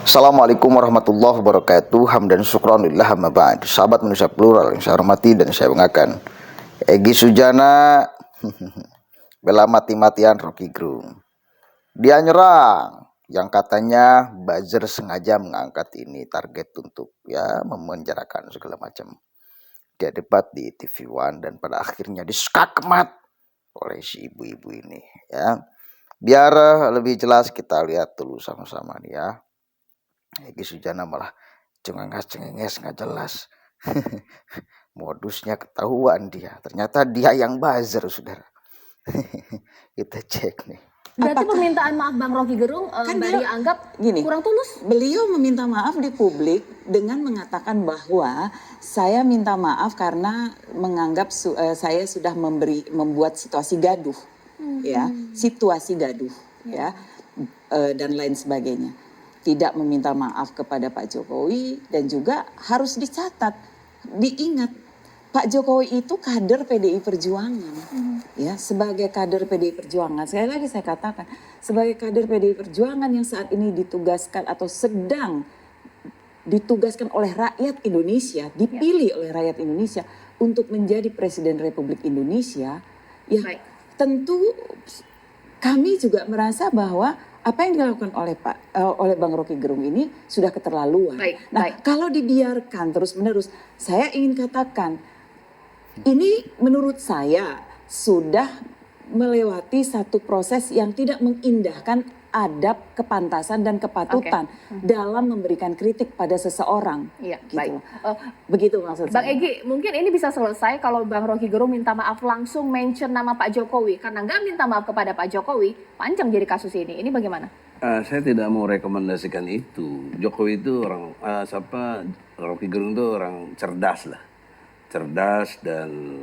Assalamualaikum warahmatullahi wabarakatuh. Hamdan syukranillah amma ba'd. Sahabat manusia plural yang saya hormati dan saya banggakan, Egy Sujana bela mati-matian Rocky Gerung. Dia nyerang yang katanya buzzer sengaja mengangkat ini target untuk memenjarakan segala macam. Dia debat di TV One dan pada akhirnya diskakmat oleh si ibu-ibu ini ya. Biar lebih jelas kita lihat dulu sama-sama nih ya. Egy Sujana malah cengenges nggak jelas. Modusnya ketahuan dia. Ternyata dia yang buzzer, saudara. Kita cek nih. Berarti permintaan maaf Bang Rocky Gerung kan Mbak Ria anggap kurang tulus? Beliau meminta maaf di publik dengan mengatakan bahwa saya minta maaf karena menganggap saya sudah membuat situasi gaduh, situasi gaduh, dan lain sebagainya. Tidak meminta maaf kepada Pak Jokowi dan juga harus dicatat, diingat. Pak Jokowi itu kader PDI Perjuangan, ya, sebagai kader PDI Perjuangan. Sekali lagi saya katakan, sebagai kader PDI Perjuangan yang saat ini ditugaskan atau sedang ditugaskan oleh rakyat Indonesia, dipilih oleh rakyat Indonesia untuk menjadi Presiden Republik Indonesia, ya tentu kami juga merasa bahwa apa yang dilakukan oleh Bang Rocky Gerung ini sudah keterlaluan. Kalau dibiarkan terus-menerus, saya ingin katakan, ini menurut saya sudah melewati satu proses yang tidak mengindahkan adab, kepantasan dan kepatutan dalam memberikan kritik pada seseorang. Begitu maksud saya. Bang Egy, mungkin ini bisa selesai kalau Bang Rocky Gerung minta maaf langsung mention nama Pak Jokowi. Karena nggak minta maaf kepada Pak Jokowi, panjang jadi kasus ini. Ini bagaimana? Saya tidak mau rekomendasikan itu. Jokowi itu orang, Rocky Gerung itu orang cerdas lah. Cerdas dan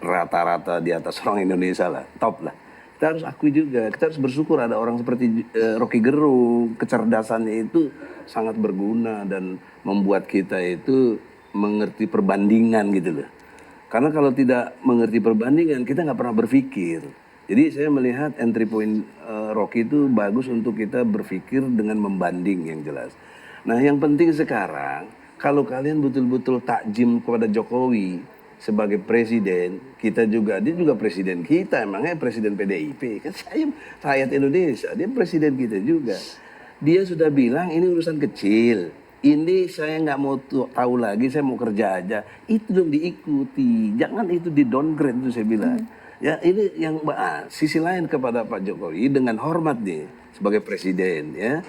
rata-rata di atas orang Indonesia lah, top lah. Kita harus akui juga, kita harus bersyukur ada orang seperti Rocky Gerung. Kecerdasannya itu sangat berguna dan membuat kita itu mengerti perbandingan gitu loh. Karena kalau tidak mengerti perbandingan, kita nggak pernah berpikir. Jadi saya melihat entry point Rocky itu bagus untuk kita berpikir dengan membanding yang jelas. Nah yang penting sekarang, kalau kalian betul-betul takjim kepada Jokowi sebagai presiden, dia juga presiden kita, emangnya presiden PDIP, kan saya rakyat Indonesia, dia presiden kita juga. Dia sudah bilang ini urusan kecil, ini saya nggak mau tahu lagi, saya mau kerja aja. Itu dong diikuti, jangan itu di downgrade itu saya bilang. Ya ini yang sisi lain kepada Pak Jokowi dengan hormat nih sebagai presiden ya.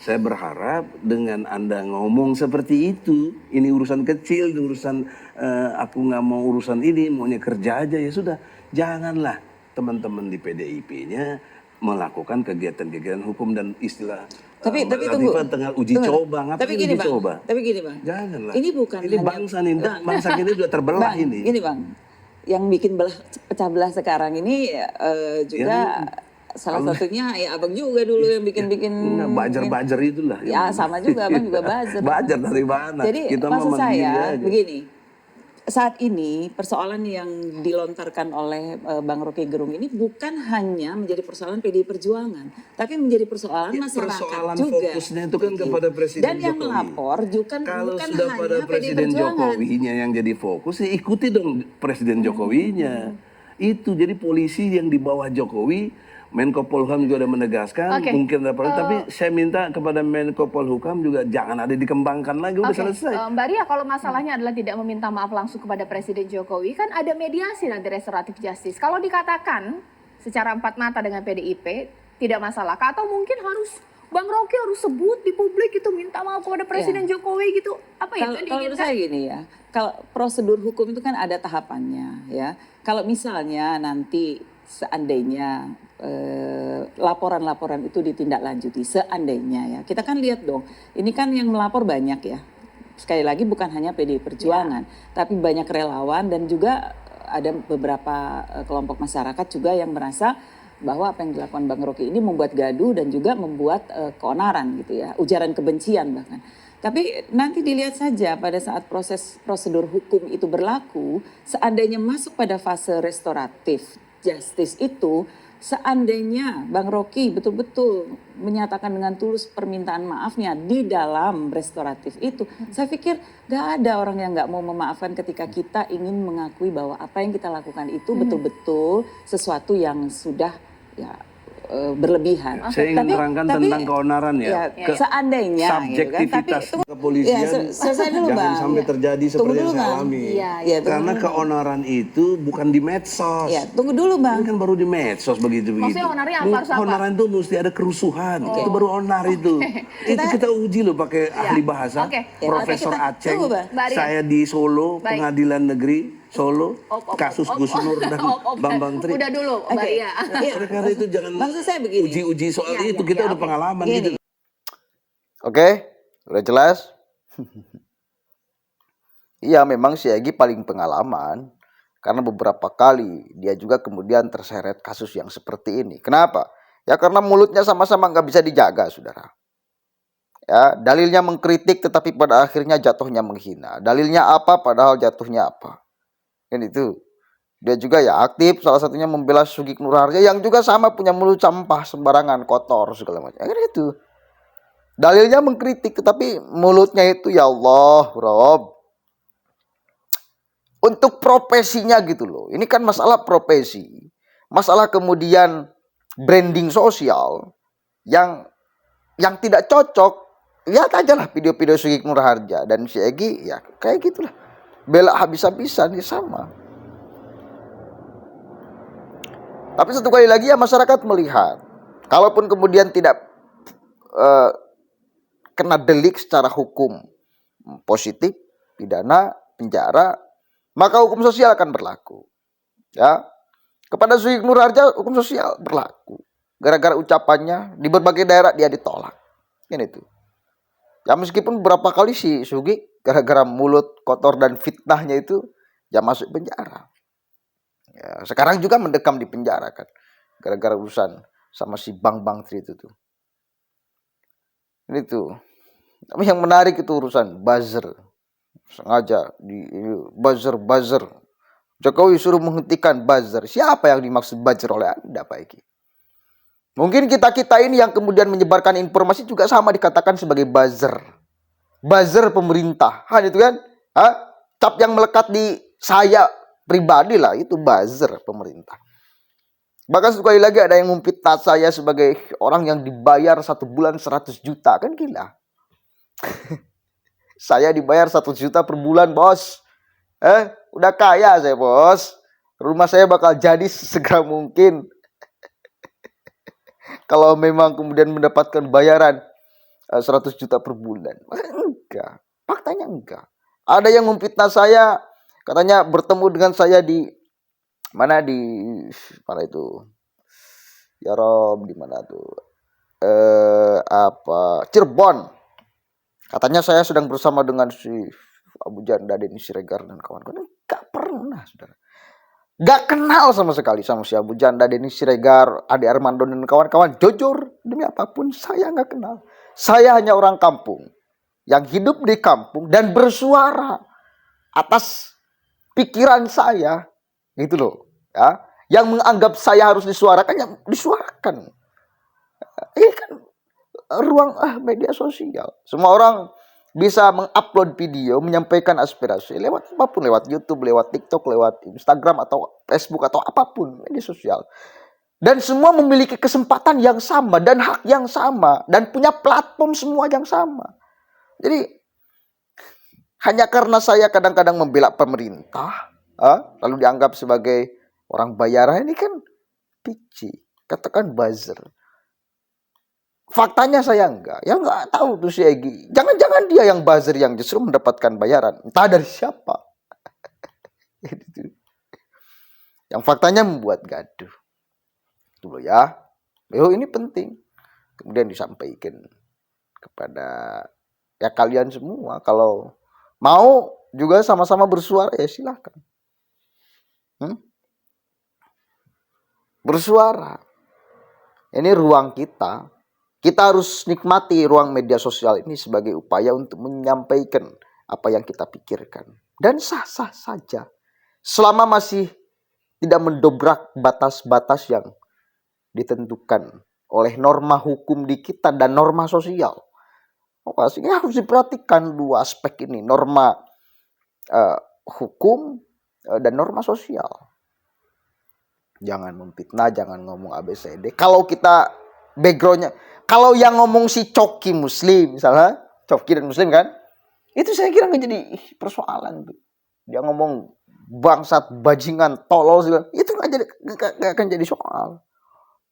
Saya berharap dengan Anda ngomong seperti itu, ini urusan kecil, urusan aku nggak mau urusan ini, maunya kerja aja ya sudah. Janganlah teman-teman di PDIP-nya melakukan kegiatan-kegiatan hukum dan istilah. Tapi tunggu. Tengah uji coba, ngapain uji coba? Tapi gini Bang, janganlah. Ini bukan ini bangsa nih, bangsa kita sudah terbelah Bang, ini. Gini Bang, yang bikin pecah belah sekarang ini juga. Salah satunya ya abang juga dulu yang bikin bajar itulah. Ya sama juga abang juga bajar. Bajar dari mana? Jadi maksud saya begini, saat ini persoalan yang dilontarkan oleh Bang Rocky Gerung ini bukan hanya menjadi persoalan PDI Perjuangan, tapi menjadi persoalan masyarakat persoalan juga. Fokusnya itu kan kepada Presiden Dan Jokowi. yang melapor bukan sudah hanya pada Presiden Jokowinya yang jadi fokus, ya ikuti dong Presiden Jokowinya. Itu jadi polisi yang di bawah Jokowi. Menko Polhukam juga ada menegaskan, mungkin tapi saya minta kepada Menko Polhukam juga jangan ada dikembangkan lagi, udah selesai. Mbak Ria, kalau masalahnya adalah tidak meminta maaf langsung kepada Presiden Jokowi, kan ada mediasi nanti restoratif justice. Kalau dikatakan secara empat mata dengan PDIP, tidak masalah. Atau mungkin harus Bang Rocky harus sebut di publik itu minta maaf kepada Presiden Jokowi gitu. Apa itu? Kalau menurut saya gini ya, kalau prosedur hukum itu kan ada tahapannya ya. Kalau misalnya nanti seandainya laporan-laporan itu ditindaklanjuti, seandainya ya, kita kan lihat dong, ini kan yang melapor banyak ya, sekali lagi bukan hanya PDI Perjuangan, tapi banyak relawan dan juga ada beberapa kelompok masyarakat juga yang merasa bahwa apa yang dilakukan Bang Rocky ini membuat gaduh dan juga membuat keonaran gitu ya, ujaran kebencian bahkan. Tapi nanti dilihat saja pada saat prosedur hukum itu berlaku, seandainya masuk pada fase restoratif justice itu, Seandainya Bang Rocky betul-betul menyatakan dengan tulus permintaan maafnya di dalam restoratif itu, saya pikir gak ada orang yang gak mau memaafkan ketika kita ingin mengakui bahwa apa yang kita lakukan itu betul-betul sesuatu yang sudah ya berlebihan. Saya ingin terangkan tentang keonaran ya. Seandainya Subjektivitas gitu kan. kepolisian selesai dulu jangan Bang. sampai terjadi Tunggu seperti yang dulu, saya Bang. alami. Iya, tunggu Karena dulu. keonaran itu bukan di medsos. Ya, tunggu dulu Bang. Ini kan baru di medsos begitu-begitu. Maksudnya onarnya apa? Harus apa? Onaran itu mesti ada kerusuhan. Itu baru onar itu. Itu kita uji loh pakai ahli bahasa. Oke. Profesor Kita- Aceng. tunggu, Bang. Mbak Ria. Saya di Solo, Baik. Pengadilan Negeri Solo, kasus Gus Nur dan Bambang Tri. Udah dulu, Mbak Oke. Ria. Oleh karena itu jangan Maksud saya begini. uji-uji soal Iya, itu. iya, Kita iya, udah oke. pengalaman Gini. gitu. Oke, udah jelas? Iya, memang si Egy paling pengalaman. Karena beberapa kali dia juga kemudian terseret kasus yang seperti ini. Kenapa? Ya karena mulutnya sama-sama nggak bisa dijaga, saudara. Ya, dalilnya mengkritik tetapi pada akhirnya jatuhnya menghina. Dalilnya apa padahal jatuhnya apa. Kan itu. Dia juga ya aktif, salah satunya membela Sugik Nur Harja yang juga sama punya mulut sampah sembarangan, kotor segala macam. Kan itu. Dalilnya mengkritik tetapi mulutnya itu ya Allah, Rob. Untuk profesinya gitu loh. Ini kan masalah profesi. Masalah kemudian branding sosial yang tidak cocok. Lihat aja lah video-video Sugik Nur Harja dan si Egy ya kayak gitulah. Bela habis-habisan ya sama. Tapi satu kali lagi ya masyarakat melihat. Kalaupun kemudian tidak kena delik secara hukum positif, pidana, penjara, maka hukum sosial akan berlaku. Ya. Kepada Sugik Nur Harja hukum sosial berlaku. Gara-gara ucapannya di berbagai daerah dia ditolak. Kan itu. Ya meskipun beberapa kali si Sugik gara-gara mulut kotor dan fitnahnya itu ya masuk penjara. Ya, sekarang juga mendekam di penjara kan. Gara-gara urusan sama si Bambang Tri itu tuh. Ini tuh. Tapi yang menarik itu urusan buzzer. Sengaja di buzzer. Jokowi suruh menghentikan buzzer. Siapa yang dimaksud buzzer oleh Anda, Pak Egy? Mungkin kita-kita ini yang kemudian menyebarkan informasi juga sama dikatakan sebagai buzzer. Buzzer pemerintah. Itu kan? Cap yang melekat di saya pribadi lah. Itu buzzer pemerintah. Bahkan sekali lagi ada yang memfitnah saya sebagai orang yang dibayar 1 bulan 100 juta. Kan gila. Saya dibayar 1 juta per bulan, bos. Udah kaya saya, bos. Rumah saya bakal jadi segera mungkin. Kalau memang kemudian mendapatkan bayaran 100 juta per bulan. Enggak. Faktanya enggak. Ada yang memfitnah saya. Katanya bertemu dengan saya di mana itu? Ya Rob, di mana tuh? Cirebon. Katanya saya sedang bersama dengan si Abu Janda, Denny Siregar dan kawan-kawan. Enggak pernah, saudara. Gak kenal sama sekali sama si Abu Janda, Denny Siregar, Ade Armando dan kawan-kawan. Jujur, demi apapun saya gak kenal. Saya hanya orang kampung yang hidup di kampung dan bersuara atas pikiran saya, gitu loh. Ya, yang menganggap saya harus disuarakan, yang disuarakan. Ini kan ruang media sosial. Semua orang bisa mengupload video, menyampaikan aspirasi lewat apapun, lewat YouTube, lewat TikTok, lewat Instagram atau Facebook atau apapun media sosial. Dan semua memiliki kesempatan yang sama dan hak yang sama dan punya platform semua yang sama. Jadi hanya karena saya kadang-kadang membela pemerintah, lalu dianggap sebagai orang bayaran, ini kan pici, katakan buzzer. Faktanya saya enggak. Ya enggak tahu tuh si Egy. Jangan-jangan dia yang buzzer yang justru mendapatkan bayaran. Entah dari siapa. Yang faktanya membuat gaduh. Itu loh ya. Ini penting. Kemudian disampaikan kepada ya kalian semua. Kalau mau juga sama-sama bersuara ya silakan. Bersuara. Ini ruang kita. Kita harus nikmati ruang media sosial ini sebagai upaya untuk menyampaikan apa yang kita pikirkan. Dan sah-sah saja. Selama masih tidak mendobrak batas-batas yang ditentukan oleh norma hukum di kita dan norma sosial. Sehingga harus diperhatikan dua aspek ini, norma hukum dan norma sosial. Jangan memfitnah, jangan ngomong ABCD. Kalau kita backgroundnya, kalau yang ngomong si Coki Muslim misalnya, Coki dan Muslim kan, itu saya kira nggak jadi persoalan tuh. Dia ngomong bangsat, bajingan, tolol segala, itu nggak akan jadi soal.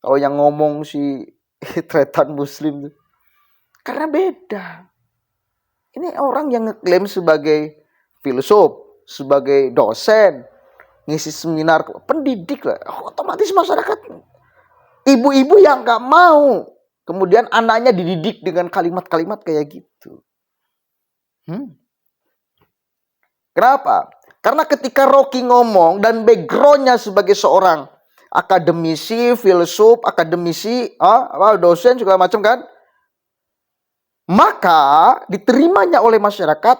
Kalau yang ngomong si tretan Muslim tuh, karena beda. Ini orang yang ngeklaim sebagai filsuf, sebagai dosen, ngisi seminar, pendidik lah, otomatis masyarakat, ibu-ibu yang nggak mau kemudian anaknya dididik dengan kalimat-kalimat kayak gitu. Kenapa? Karena ketika Rocky ngomong dan backgroundnya sebagai seorang akademisi, filsuf, akademisi, dosen segala macam kan, maka diterimanya oleh masyarakat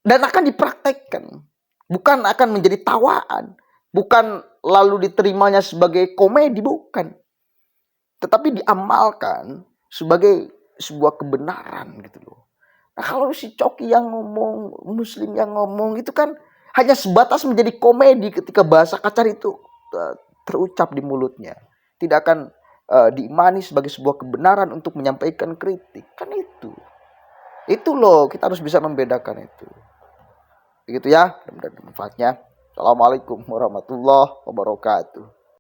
dan akan dipraktekkan. Bukan akan menjadi tawaan. Bukan lalu diterimanya sebagai komedi, bukan. Tetapi diamalkan sebagai sebuah kebenaran gitu loh. Nah, kalau si Coki yang ngomong, Muslim yang ngomong itu kan hanya sebatas menjadi komedi ketika bahasa kasar itu terucap di mulutnya. Tidak akan diimani sebagai sebuah kebenaran untuk menyampaikan kritik. Kan itu. Itu loh, kita harus bisa membedakan itu. Begitu ya, mudah-mudahan manfaatnya. Assalamualaikum warahmatullahi wabarakatuh.